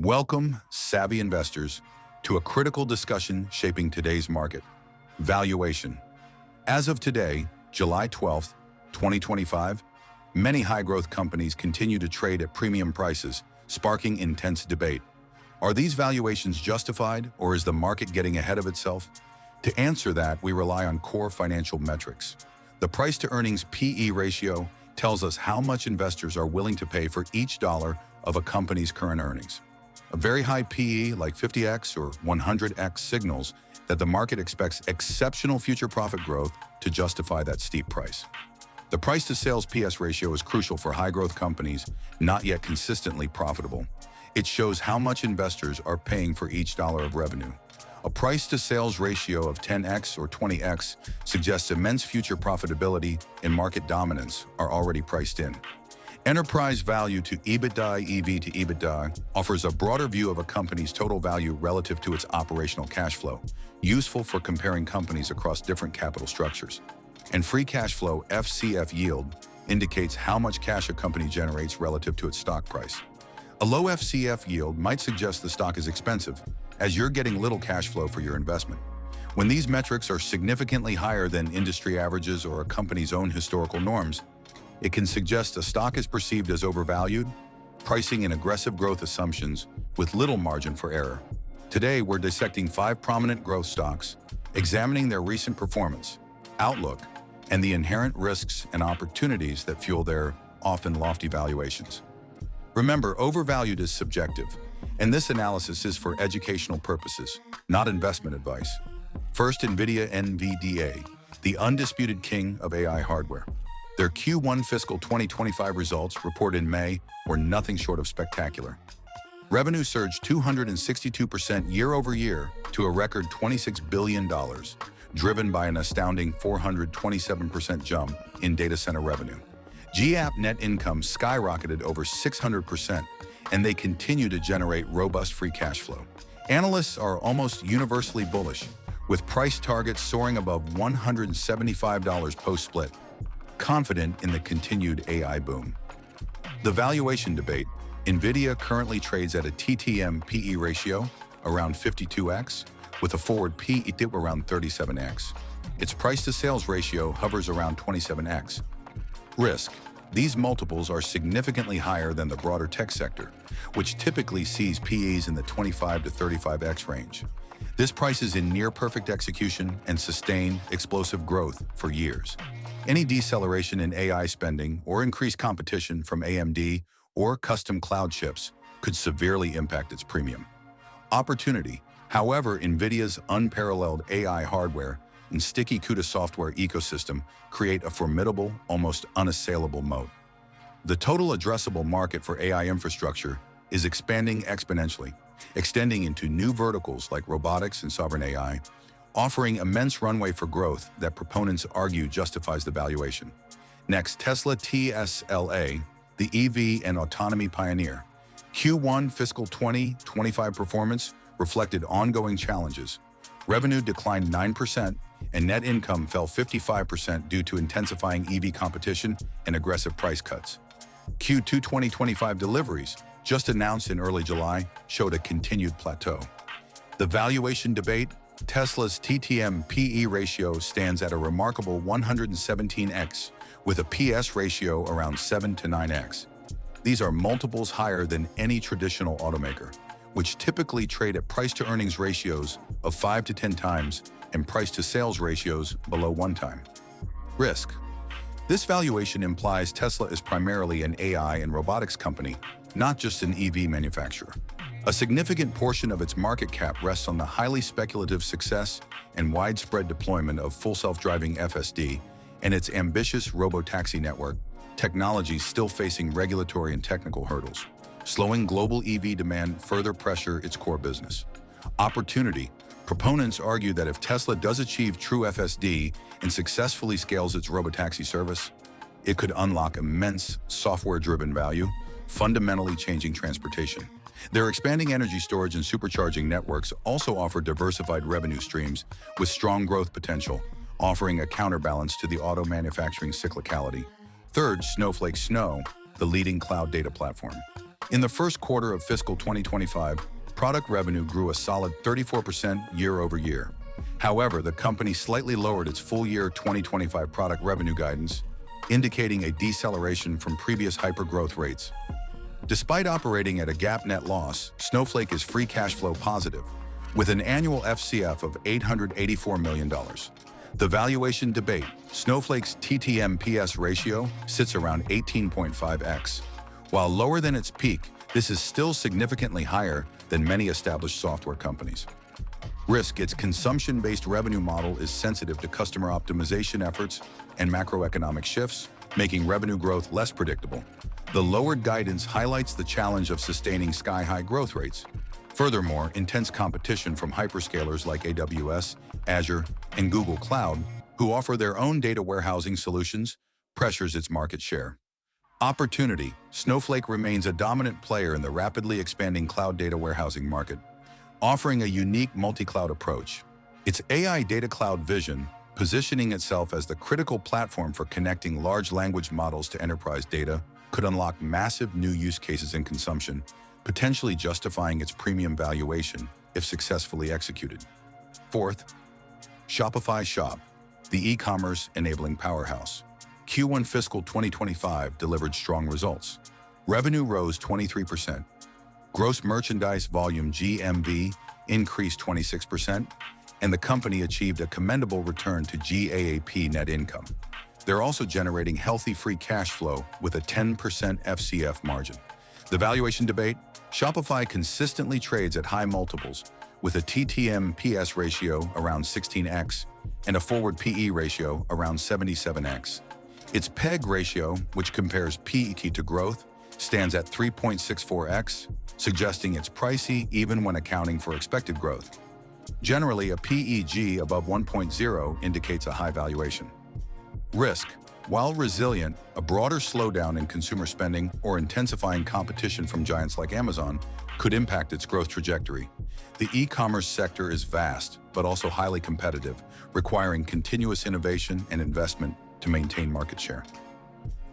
Welcome, savvy investors, to a critical discussion shaping today's market: valuation. As of today, July 12th, 2025, many high-growth companies continue to trade at premium prices, sparking intense debate. Are these valuations justified, or is the market getting ahead of itself? To answer that, we rely on core financial metrics. The price-to-earnings (PE) ratio tells us how much investors are willing to pay for each dollar of a company's current earnings. A very high PE, like 50x or 100x, signals that the market expects exceptional future profit growth to justify that steep price. The price-to-sales (PS) ratio is crucial for high-growth companies not yet consistently profitable. It shows how much investors are paying for each dollar of revenue. A price-to-sales ratio of 10x or 20x suggests immense future profitability and market dominance are already priced in. Enterprise value to EBITDA, EV to EBITDA, offers a broader view of a company's total value relative to its operational cash flow, useful for comparing companies across different capital structures. And free cash flow (FCF) yield indicates how much cash a company generates relative to its stock price. A low FCF yield might suggest the stock is expensive, as you're getting little cash flow for your investment. When these metrics are significantly higher than industry averages or a company's own historical norms, it can suggest a stock is perceived as overvalued, pricing in aggressive growth assumptions with little margin for error. Today, we're dissecting 5 prominent growth stocks, examining their recent performance, outlook, and the inherent risks and opportunities that fuel their often lofty valuations. Remember, overvalued is subjective, and this analysis is for educational purposes, not investment advice. First, NVIDIA, the undisputed king of AI hardware. Their Q1 fiscal 2025 results, reported in May, were nothing short of spectacular. Revenue surged 262% year-over-year to a record $26 billion, driven by an astounding 427% jump in data center revenue. GAAP net income skyrocketed over 600%, and they continue to generate robust free cash flow. Analysts are almost universally bullish, with price targets soaring above $175 post-split, confident in the continued AI boom. The valuation debate: NVIDIA currently trades at a TTM PE ratio around 52x, with a forward PE around 37x. Its price-to-sales ratio hovers around 27x. Risk: these multiples are significantly higher than the broader tech sector, which typically sees PEs in the 25 to 35x range. This price is in near-perfect execution and sustained, explosive growth for years. Any deceleration in AI spending or increased competition from AMD or custom cloud chips could severely impact its premium. Opportunity: however, NVIDIA's unparalleled AI hardware and sticky CUDA software ecosystem create a formidable, almost unassailable moat. The total addressable market for AI infrastructure is expanding exponentially, extending into new verticals like robotics and sovereign AI, offering immense runway for growth that proponents argue justifies the valuation. Next, Tesla TSLA, the EV and autonomy pioneer. Q1 fiscal 2025 performance reflected ongoing challenges. Revenue declined 9%, and net income fell 55% due to intensifying EV competition and aggressive price cuts. Q2 2025 deliveries, just announced in early July, showed a continued plateau. The valuation debate: Tesla's TTM PE ratio stands at a remarkable 117x, with a PS ratio around 7 to 9x. These are multiples higher than any traditional automaker, which typically trade at price-to-earnings ratios of 5 to 10 times and price-to-sales ratios below 1 time. Risk: this valuation implies Tesla is primarily an AI and robotics company, not just an EV manufacturer. A significant portion of its market cap rests on the highly speculative success and widespread deployment of full self-driving FSD and its ambitious robotaxi network, technologies still facing regulatory and technical hurdles. Slowing global EV demand further pressure its core business. Opportunity: proponents argue that if Tesla does achieve true FSD and successfully scales its robotaxi service, it could unlock immense software-driven value, fundamentally changing transportation. Their expanding energy storage and supercharging networks also offer diversified revenue streams with strong growth potential, offering a counterbalance to the auto manufacturing cyclicality. Third, Snowflake Snow, the leading cloud data platform. In the first quarter of fiscal 2025, product revenue grew a solid 34% year over year. However, the company slightly lowered its full-year 2025 product revenue guidance, indicating a deceleration from previous hyper-growth rates. Despite operating at a GAAP net loss, Snowflake is free cash flow positive, with an annual FCF of $884 million. The valuation debate: Snowflake's TTM/PS ratio sits around 18.5x. While lower than its peak, this is still significantly higher than many established software companies. Risk: its consumption-based revenue model is sensitive to customer optimization efforts and macroeconomic shifts, making revenue growth less predictable. The lowered guidance highlights the challenge of sustaining sky-high growth rates. Furthermore, intense competition from hyperscalers like AWS, Azure, and Google Cloud, who offer their own data warehousing solutions, pressures its market share. Opportunity: Snowflake remains a dominant player in the rapidly expanding cloud data warehousing market, offering a unique multi-cloud approach. Its AI Data Cloud vision, positioning itself as the critical platform for connecting large language models to enterprise data, could unlock massive new use cases in consumption, potentially justifying its premium valuation if successfully executed. Fourth, Shopify Shop, the e-commerce enabling powerhouse. Q1 fiscal 2025 delivered strong results. Revenue rose 23%. Gross merchandise volume (GMV) increased 26%, and the company achieved a commendable return to GAAP net income. They're also generating healthy free cash flow with a 10% FCF margin. The valuation debate: Shopify consistently trades at high multiples, with a TTM/PS ratio around 16x and a forward PE ratio around 77x. Its PEG ratio, which compares PE to growth, stands at 3.64x, suggesting it's pricey even when accounting for expected growth. Generally, a PEG above 1.0 indicates a high valuation. Risk: while resilient, a broader slowdown in consumer spending or intensifying competition from giants like Amazon could impact its growth trajectory. The e-commerce sector is vast, but also highly competitive, requiring continuous innovation and investment to maintain market share.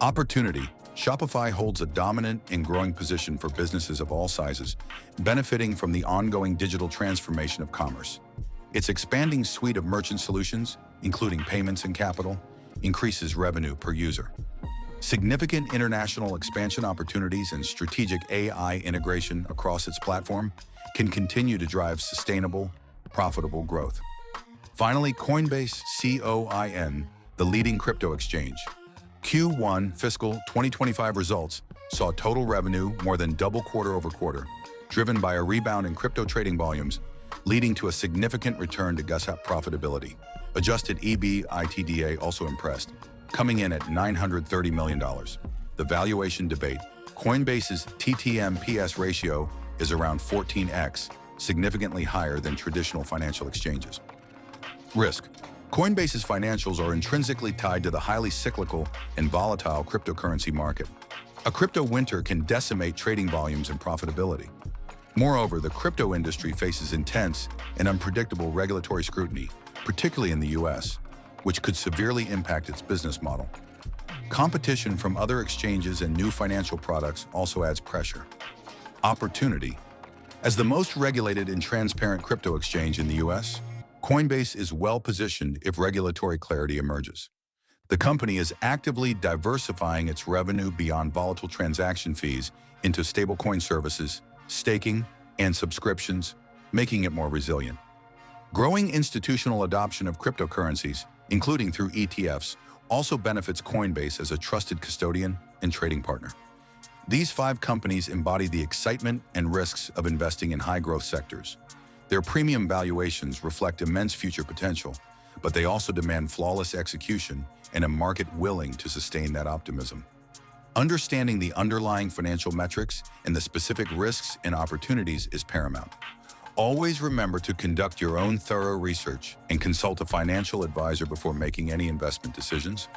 Opportunity: Shopify holds a dominant and growing position for businesses of all sizes, benefiting from the ongoing digital transformation of commerce. Its expanding suite of merchant solutions, including payments and capital, increases revenue per user. Significant international expansion opportunities and strategic AI integration across its platform can continue to drive sustainable, profitable growth. Finally, Coinbase (COIN), the leading crypto exchange. Q1 fiscal 2025 results saw total revenue more than double quarter over quarter, driven by a rebound in crypto trading volumes, leading to a significant return to GAAP profitability. Adjusted EBITDA also impressed, coming in at $930 million. The valuation debate: Coinbase's TTM/PS ratio is around 14x, significantly higher than traditional financial exchanges. Risk: Coinbase's financials are intrinsically tied to the highly cyclical and volatile cryptocurrency market. A crypto winter can decimate trading volumes and profitability. Moreover, the crypto industry faces intense and unpredictable regulatory scrutiny, particularly in the US, which could severely impact its business model. Competition from other exchanges and new financial products also adds pressure. Opportunity: as the most regulated and transparent crypto exchange in the US, Coinbase is well-positioned if regulatory clarity emerges. The company is actively diversifying its revenue beyond volatile transaction fees into stablecoin services, staking, and subscriptions, making it more resilient. Growing institutional adoption of cryptocurrencies, including through ETFs, also benefits Coinbase as a trusted custodian and trading partner. These 5 companies embody the excitement and risks of investing in high-growth sectors. Their premium valuations reflect immense future potential, but they also demand flawless execution and a market willing to sustain that optimism. Understanding the underlying financial metrics and the specific risks and opportunities is paramount. Always remember to conduct your own thorough research and consult a financial advisor before making any investment decisions.